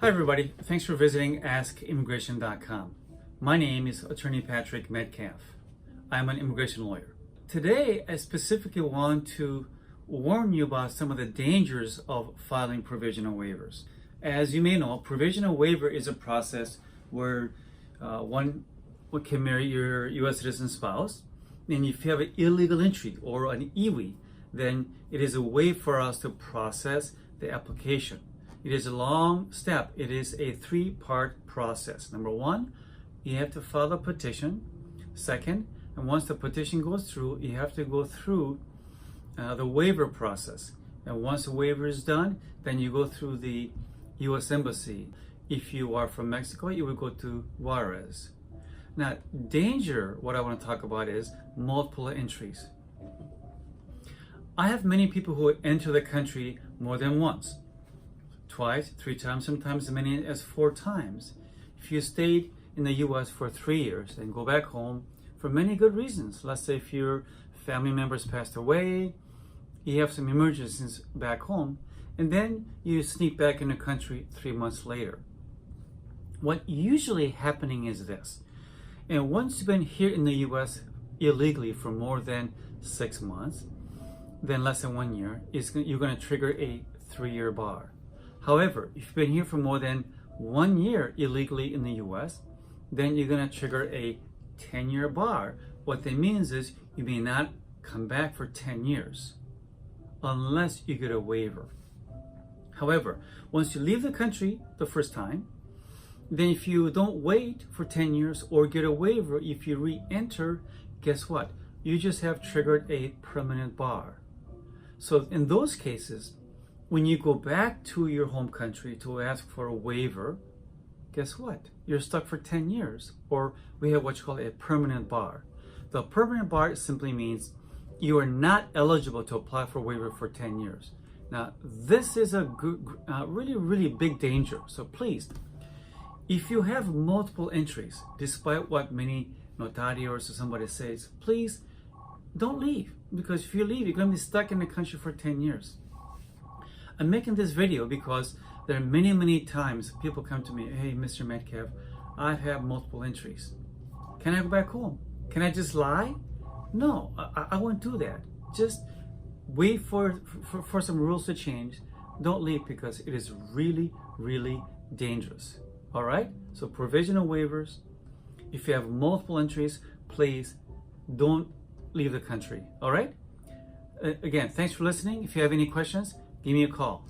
Hi everybody, thanks for visiting AskImmigration.com. My name is Attorney Patrick Metcalf. I'm an immigration lawyer. Today, I specifically want to warn you about some of the dangers of filing provisional waivers. As you may know, provisional waiver is a process where one can marry your U.S. citizen spouse, and if you have an illegal entry or an IWI, then it is a way for us to process the application. It is a long step. It is a three-part process. Number one, you have to file a petition. Second, and once the petition goes through, you have to go through the waiver process. And once the waiver is done, then you go through the U.S. Embassy. If you are from Mexico, you will go to Juarez. Now, danger, what I want to talk about is multiple entries. I have many people who enter the country more than once. Twice, 3 times, sometimes as many as 4 times. If you stayed in the U.S. for 3 years and go back home for many good reasons, let's say if your family members passed away, you have some emergencies back home, and then you sneak back in the country 3 months later. What usually happening is this, and once you've been here in the U.S. illegally for more than 6 months, then less than 1 year, you're going to trigger a 3-year bar. However, if you've been here for more than 1 year illegally in the U.S., then you're going to trigger a 10-year bar. What that means is you may not come back for 10 years unless you get a waiver. However, once you leave the country the first time, then if you don't wait for 10 years or get a waiver, if you re-enter, guess what? You just have triggered a permanent bar. So in those cases, when you go back to your home country to ask for a waiver, guess what? You're stuck for 10 years, or we have what's called a permanent bar. The permanent bar simply means you are not eligible to apply for a waiver for 10 years. Now, this is a really big danger. So please, if you have multiple entries, despite what many notarios or somebody says, please don't leave, because if you leave, you're going to be stuck in the country for 10 years. I'm making this video because there are many times people come to me, hey, Mr. Metcalf, I have multiple entries. Can I go back home? Can I just lie? No, I won't do that. Just wait for some rules to change. Don't leave, because it is really dangerous. All right? So provisional waivers, if you have multiple entries, please don't leave the country. All right? Again, thanks for listening. If you have any questions, give me a call.